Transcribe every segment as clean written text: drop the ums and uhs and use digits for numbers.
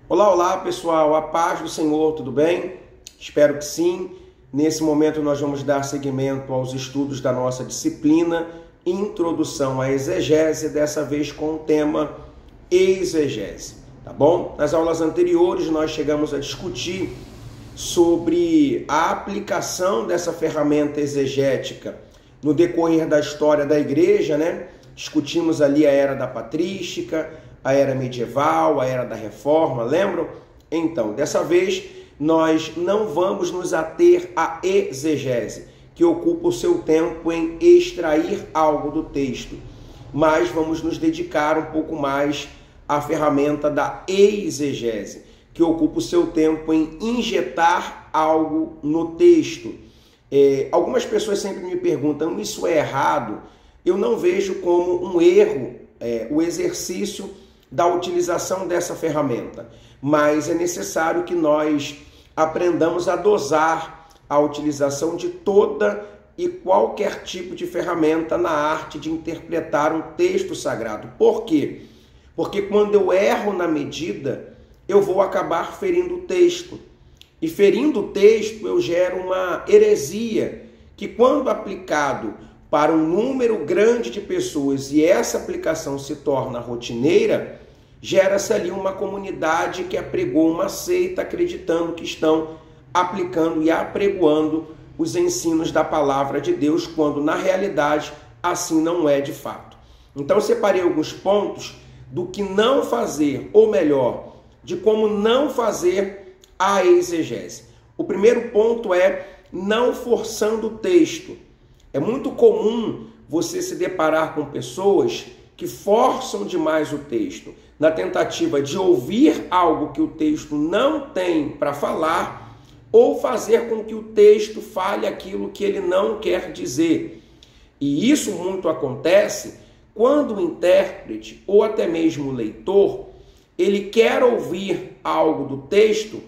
Olá, olá pessoal, a paz do Senhor, tudo bem? Espero que sim. Nesse momento nós vamos dar seguimento aos estudos da nossa disciplina Introdução à Exegese, dessa vez com o tema exegese, tá bom? Nas aulas anteriores nós chegamos a discutir sobre a aplicação dessa ferramenta exegética no decorrer da história da igreja, né? Discutimos ali a era da patrística, a era medieval, a era da reforma, lembram? Então, dessa vez, nós não vamos nos ater à exegese, que ocupa o seu tempo em extrair algo do texto, mas vamos nos dedicar um pouco mais à ferramenta da exegese, que ocupa o seu tempo em injetar algo no texto. Algumas pessoas sempre me perguntam, isso é errado? Eu não vejo como um erro o exercício da utilização dessa ferramenta, mas é necessário que nós aprendamos a dosar a utilização de toda e qualquer tipo de ferramenta na arte de interpretar um texto sagrado. Por quê? Porque quando eu erro na medida, eu vou acabar ferindo o texto. E ferindo o texto, eu gero uma heresia que, quando aplicado para um número grande de pessoas e essa aplicação se torna rotineira, gera-se ali uma comunidade que apregou uma seita acreditando que estão aplicando e apregoando os ensinos da palavra de Deus, quando na realidade assim não é de fato. Então eu separei alguns pontos do que não fazer, ou melhor, de como não fazer a exegese. O primeiro ponto é não forçando o texto. É muito comum você se deparar com pessoas que forçam demais o texto, na tentativa de ouvir algo que o texto não tem para falar, ou fazer com que o texto fale aquilo que ele não quer dizer. E isso muito acontece quando o intérprete, ou até mesmo o leitor, ele quer ouvir algo do texto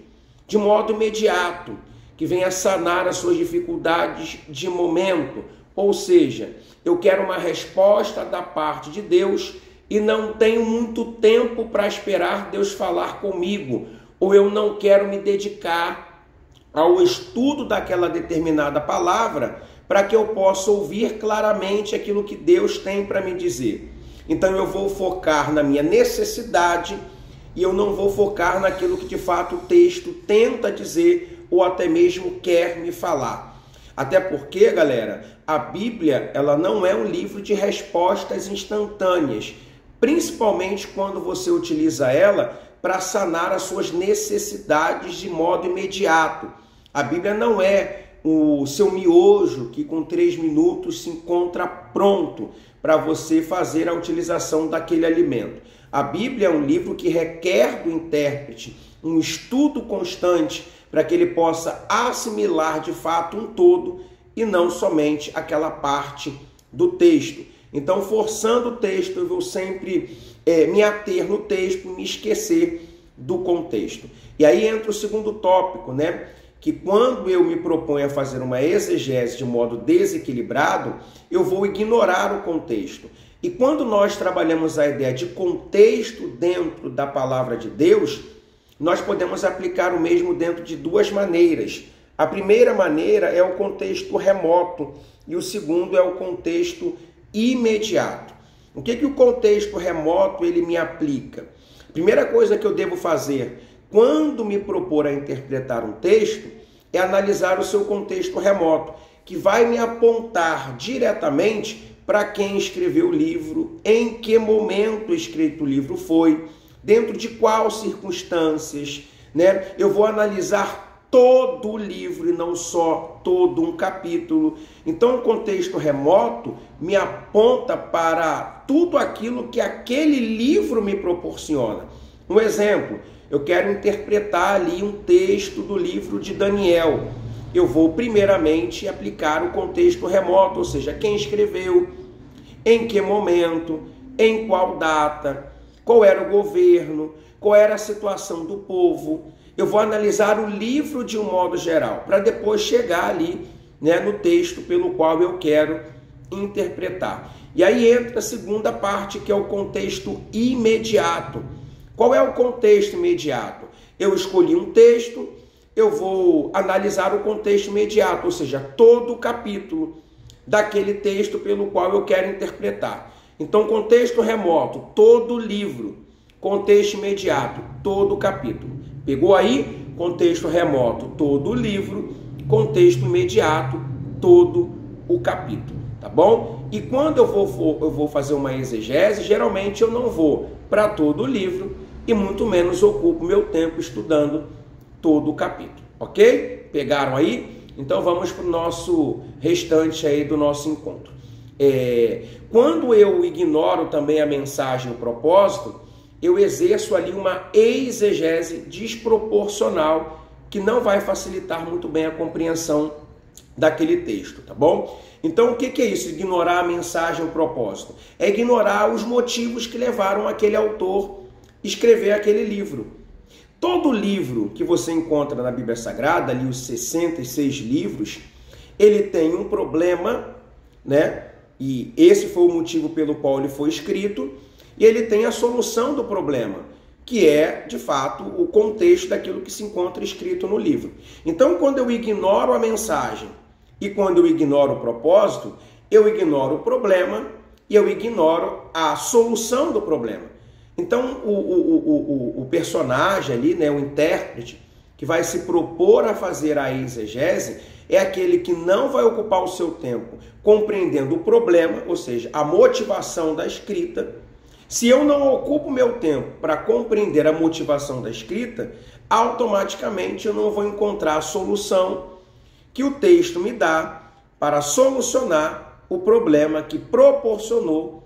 de modo imediato, que venha sanar as suas dificuldades de momento. Ou seja, eu quero uma resposta da parte de Deus e não tenho muito tempo para esperar Deus falar comigo, ou eu não quero me dedicar ao estudo daquela determinada palavra para que eu possa ouvir claramente aquilo que Deus tem para me dizer. Então eu vou focar na minha necessidade e eu não vou focar naquilo que de fato o texto tenta dizer ou até mesmo quer me falar. Até porque, galera, a Bíblia ela não é um livro de respostas instantâneas, principalmente quando você utiliza ela para sanar as suas necessidades de modo imediato. A Bíblia não é o seu miojo que com 3 minutos se encontra pronto para você fazer a utilização daquele alimento. A Bíblia é um livro que requer do intérprete um estudo constante para que ele possa assimilar de fato um todo e não somente aquela parte do texto. Então, forçando o texto, eu vou sempre me ater no texto, me esquecer do contexto. E aí entra o segundo tópico, né? Que quando eu me proponho a fazer uma exegese de modo desequilibrado, eu vou ignorar o contexto. E quando nós trabalhamos a ideia de contexto dentro da palavra de Deus, nós podemos aplicar o mesmo dentro de duas maneiras. A primeira maneira é o contexto remoto e o segundo é o contexto imediato. O que o contexto remoto ele me aplica? A primeira coisa que eu devo fazer quando me propor a interpretar um texto é analisar o seu contexto remoto, que vai me apontar diretamente para quem escreveu o livro, em que momento escrito o livro foi, dentro de quais circunstâncias, né? Eu vou analisar todo o livro e não só todo um capítulo. Então, o contexto remoto me aponta para tudo aquilo que aquele livro me proporciona. Um exemplo, eu quero interpretar ali um texto do livro de Daniel. Eu vou primeiramente aplicar o contexto remoto, ou seja, quem escreveu, em que momento, em qual data, qual era o governo, qual era a situação do povo. Eu vou analisar o livro de um modo geral, para depois chegar ali, né, no texto pelo qual eu quero interpretar. E aí entra a segunda parte, que é o contexto imediato. Qual é o contexto imediato? Eu escolhi um texto, eu vou analisar o contexto imediato, ou seja, todo o capítulo daquele texto pelo qual eu quero interpretar. Então, contexto remoto, todo o livro. Contexto imediato, todo o capítulo. Pegou aí? Contexto remoto, todo o livro. Contexto imediato, todo o capítulo. Tá bom? E quando eu vou fazer uma exegese, geralmente eu não vou para todo o livro e muito menos ocupo meu tempo estudando todo o capítulo. Ok? Pegaram aí? Então vamos para o nosso restante aí do nosso encontro. Quando eu ignoro também a mensagem e o propósito, eu exerço ali uma exegese desproporcional que não vai facilitar muito bem a compreensão daquele texto, tá bom? Então o que é isso? Ignorar a mensagem e o propósito? É ignorar os motivos que levaram aquele autor a escrever aquele livro. Todo livro que você encontra na Bíblia Sagrada, ali os 66 livros, ele tem um problema, né? E esse foi o motivo pelo qual ele foi escrito, e ele tem a solução do problema, que é, de fato, o contexto daquilo que se encontra escrito no livro. Então, quando eu ignoro a mensagem e quando eu ignoro o propósito, eu ignoro o problema e eu ignoro a solução do problema. Então, o personagem ali, né, o intérprete, que vai se propor a fazer a exegese, é aquele que não vai ocupar o seu tempo compreendendo o problema, ou seja, a motivação da escrita. Se eu não ocupo meu tempo para compreender a motivação da escrita, automaticamente eu não vou encontrar a solução que o texto me dá para solucionar o problema que proporcionou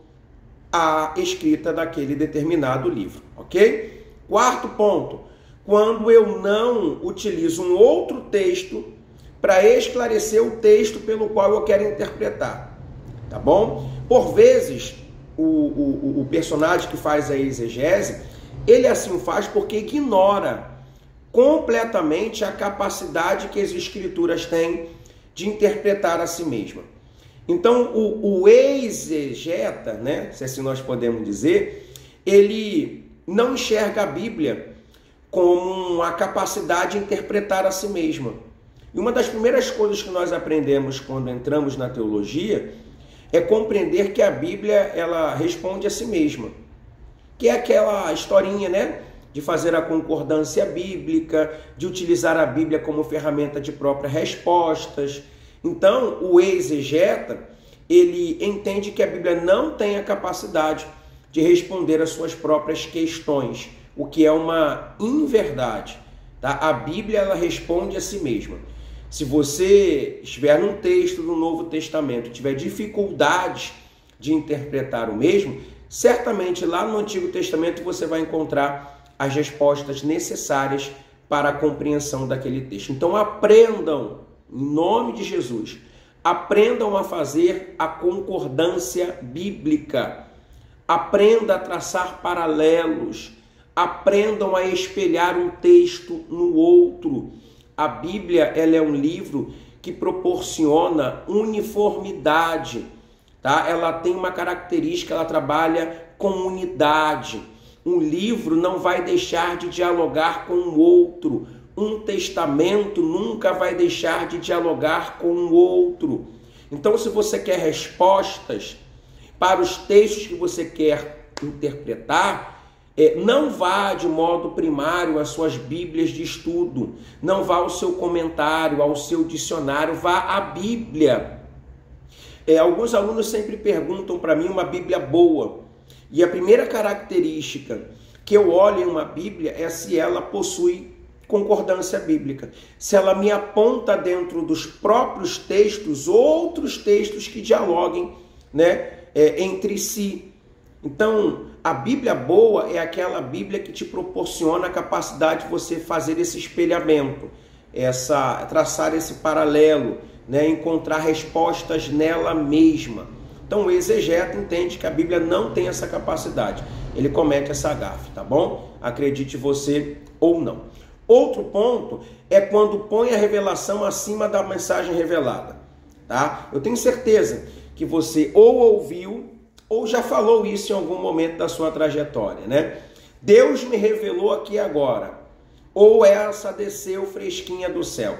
a escrita daquele determinado livro, ok? Quarto ponto, quando eu não utilizo um outro texto para esclarecer o texto pelo qual eu quero interpretar, tá bom? Por vezes, o personagem que faz a exegese, ele assim faz porque ignora completamente a capacidade que as escrituras têm de interpretar a si mesma. Então, o exegeta, né, se assim nós podemos dizer, ele não enxerga a Bíblia como a capacidade de interpretar a si mesma. E uma das primeiras coisas que nós aprendemos quando entramos na teologia é compreender que a Bíblia, ela responde a si mesma. Que é aquela historinha, né, de fazer a concordância bíblica, de utilizar a Bíblia como ferramenta de próprias respostas. Então, o exegeta, ele entende que a Bíblia não tem a capacidade de responder às suas próprias questões, o que é uma inverdade. Tá? A Bíblia, ela responde a si mesma. Se você estiver num texto do Novo Testamento e tiver dificuldades de interpretar o mesmo, certamente lá no Antigo Testamento você vai encontrar as respostas necessárias para a compreensão daquele texto. Então aprendam, em nome de Jesus, aprendam a fazer a concordância bíblica, aprenda a traçar paralelos, aprendam a espelhar um texto no outro. A Bíblia, ela é um livro que proporciona uniformidade, tá? Ela tem uma característica, ela trabalha com unidade. Um livro não vai deixar de dialogar com o outro. Um testamento nunca vai deixar de dialogar com o outro. Então, se você quer respostas para os textos que você quer interpretar, não vá de modo primário às suas bíblias de estudo, não vá ao seu comentário, ao seu dicionário, vá à Bíblia. Alguns alunos sempre perguntam para mim uma Bíblia boa, e a primeira característica que eu olho em uma Bíblia é se ela possui concordância bíblica, se ela me aponta dentro dos próprios textos outros textos que dialoguem, né, entre si. Então, a Bíblia boa é aquela Bíblia que te proporciona a capacidade de você fazer esse espelhamento, traçar esse paralelo, né, encontrar respostas nela mesma. Então, o exegeta entende que a Bíblia não tem essa capacidade. Ele comete essa gafe, tá bom? Acredite você ou não. Outro ponto é quando põe a revelação acima da mensagem revelada, tá? Eu tenho certeza que você ou ouviu ou já falou isso em algum momento da sua trajetória, né? Deus me revelou aqui agora. ou essa desceu fresquinha do céu.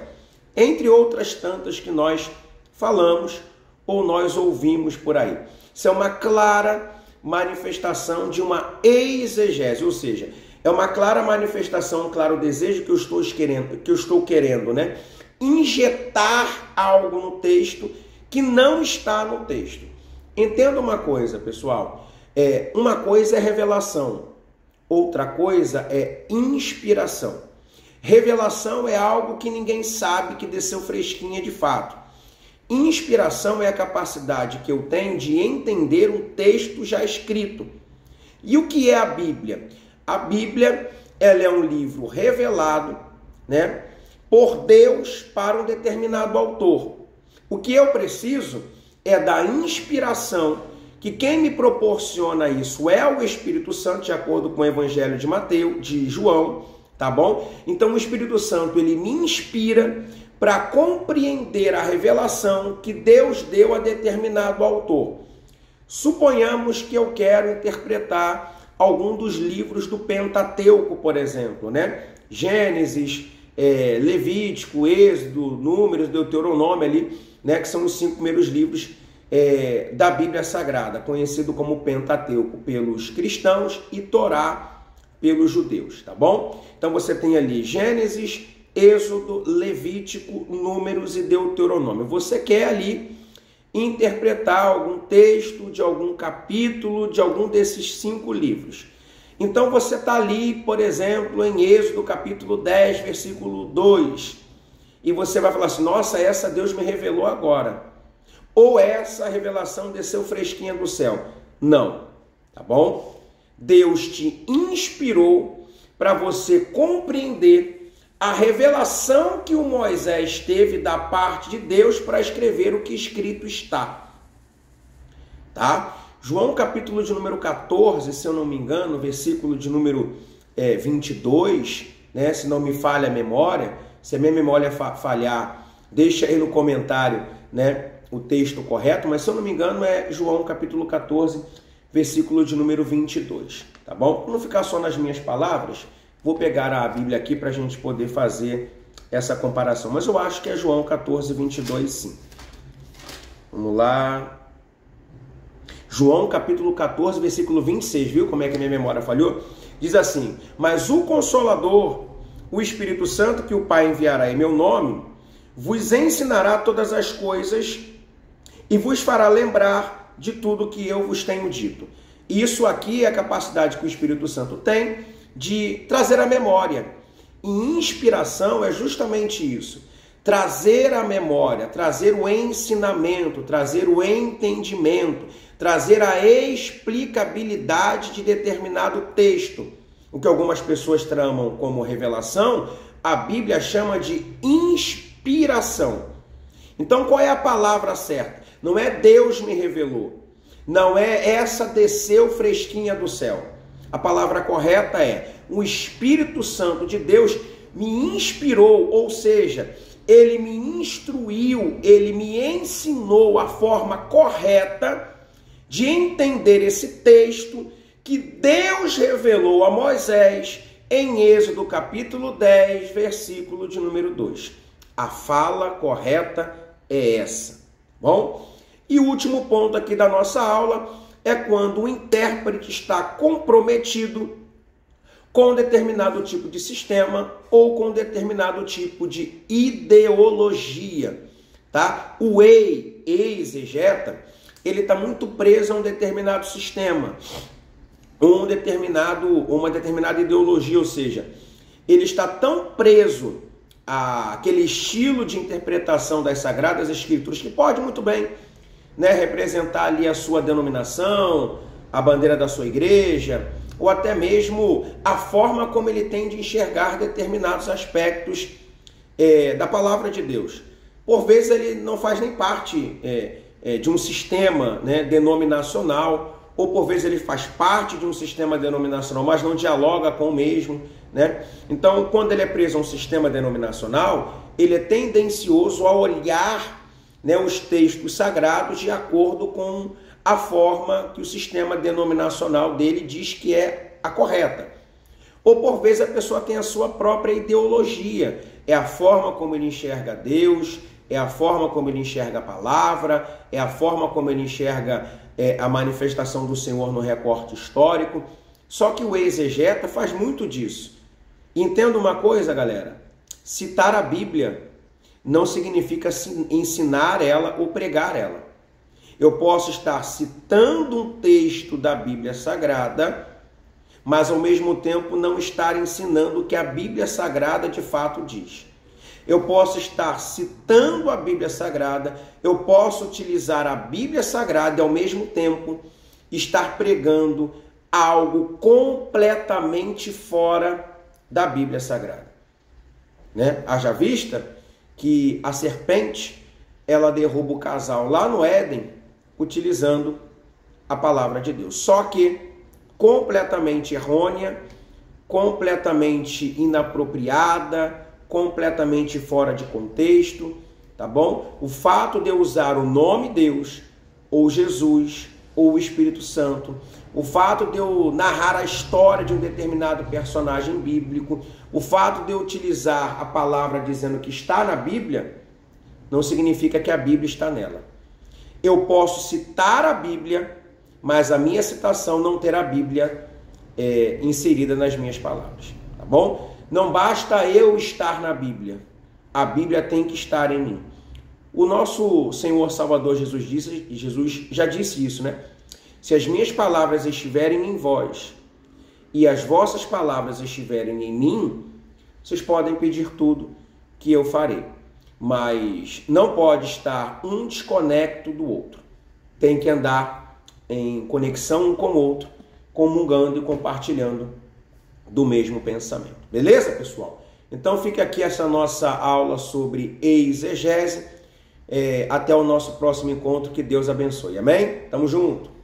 Entre outras tantas que nós falamos ou nós ouvimos por aí. Isso é uma clara manifestação de uma exegese, ou seja, é uma clara manifestação, um claro desejo que eu estou querendo, né? Injetar algo no texto que não está no texto. Entenda uma coisa, pessoal. Uma coisa é revelação, outra coisa é inspiração. Revelação é algo que ninguém sabe, que desceu fresquinha de fato. Inspiração é a capacidade que eu tenho de entender um texto já escrito. E o que é a Bíblia? A Bíblia, ela é um livro revelado, né, por Deus para um determinado autor. O que eu preciso é da inspiração, que quem me proporciona isso é o Espírito Santo, de acordo com o Evangelho de João, tá bom? Então o Espírito Santo, ele me inspira para compreender a revelação que Deus deu a determinado autor. Suponhamos que eu quero interpretar algum dos livros do Pentateuco, por exemplo, né? Gênesis, Levítico, Êxodo, Números, Deuteronômio ali, né? Que são os 5 primeiros livros da Bíblia Sagrada, conhecido como Pentateuco pelos cristãos e Torá pelos judeus, tá bom? Então você tem ali Gênesis, Êxodo, Levítico, Números e Deuteronômio. Você quer ali interpretar algum texto de algum capítulo de algum desses 5 livros. Então você está ali, por exemplo, em Êxodo capítulo 10, versículo 2, e você vai falar assim, nossa, essa Deus me revelou agora. Ou essa revelação desceu fresquinha do céu. Não, tá bom? Deus te inspirou para você compreender a revelação que o Moisés teve da parte de Deus para escrever o que escrito está. Tá? João capítulo de número 14, se eu não me engano, versículo de número 22, né? Se não me falha a memória, se a minha memória falhar, deixa aí no comentário, né, o texto correto, mas se eu não me engano é João capítulo 14, versículo de número 22, tá bom? Para não ficar só nas minhas palavras, vou pegar a Bíblia aqui para a gente poder fazer essa comparação. Mas eu acho que é João 14, 22, sim. Vamos lá. João capítulo 14, versículo 26, viu como é que a minha memória falhou? Diz assim, mas o Consolador, o Espírito Santo que o Pai enviará em meu nome, vos ensinará todas as coisas e vos fará lembrar de tudo que eu vos tenho dito. Isso aqui é a capacidade que o Espírito Santo tem de trazer a memória. E inspiração é justamente isso. Trazer a memória, trazer o ensinamento, trazer o entendimento, trazer a explicabilidade de determinado texto. O que algumas pessoas tramam como revelação, a Bíblia chama de inspiração. Então qual é a palavra certa? Não é Deus me revelou. Não é essa desceu fresquinha do céu. A palavra correta é o Espírito Santo de Deus me inspirou, ou seja, ele me instruiu, ele me ensinou a forma correta de entender esse texto que Deus revelou a Moisés em Êxodo capítulo 10, versículo de número 2. A fala correta é essa, bom? E o último ponto aqui da nossa aula é quando o intérprete está comprometido com determinado tipo de sistema ou com determinado tipo de ideologia, tá? O exegeta, ele está muito preso a um determinado sistema, uma determinada ideologia, ou seja, ele está tão preso àquele estilo de interpretação das Sagradas Escrituras que pode muito bem, né, representar ali a sua denominação, a bandeira da sua igreja, ou até mesmo a forma como ele tem de enxergar determinados aspectos da palavra de Deus. Por vezes ele não faz nem parte de um sistema, né, denominacional, ou por vezes ele faz parte de um sistema denominacional, mas não dialoga com o mesmo, né? Então, quando ele é preso a um sistema denominacional, ele é tendencioso a olhar, né, os textos sagrados de acordo com a forma que o sistema denominacional dele diz que é a correta. Ou por vezes a pessoa tem a sua própria ideologia, é a forma como ele enxerga Deus, é a forma como ele enxerga a palavra, é a forma como ele enxerga a manifestação do Senhor no recorte histórico. Só que o exegeta faz muito disso. Entenda uma coisa, galera, citar a Bíblia não significa ensinar ela ou pregar ela. Eu posso estar citando um texto da Bíblia Sagrada, mas ao mesmo tempo não estar ensinando o que a Bíblia Sagrada de fato diz. Eu posso estar citando a Bíblia Sagrada, eu posso utilizar a Bíblia Sagrada e ao mesmo tempo estar pregando algo completamente fora da Bíblia Sagrada. Né? Haja vista que a serpente, ela derruba o casal lá no Éden, utilizando a palavra de Deus. Só que completamente errônea, completamente inapropriada, completamente fora de contexto, tá bom? O fato de eu usar o nome Deus, ou Jesus, ou o Espírito Santo, o fato de eu narrar a história de um determinado personagem bíblico, o fato de eu utilizar a palavra dizendo que está na Bíblia, não significa que a Bíblia está nela. Eu posso citar a Bíblia, mas a minha citação não terá a Bíblia inserida nas minhas palavras, tá bom? Não basta eu estar na Bíblia, a Bíblia tem que estar em mim. O nosso Senhor Salvador Jesus já disse isso, né? Se as minhas palavras estiverem em vós e as vossas palavras estiverem em mim, vocês podem pedir tudo que eu farei. Mas não pode estar um desconecto do outro. Tem que andar em conexão um com o outro, comungando e compartilhando do mesmo pensamento. Beleza, pessoal? Então fica aqui essa nossa aula sobre exegese. Até o nosso próximo encontro. Que Deus abençoe. Amém? Tamo junto.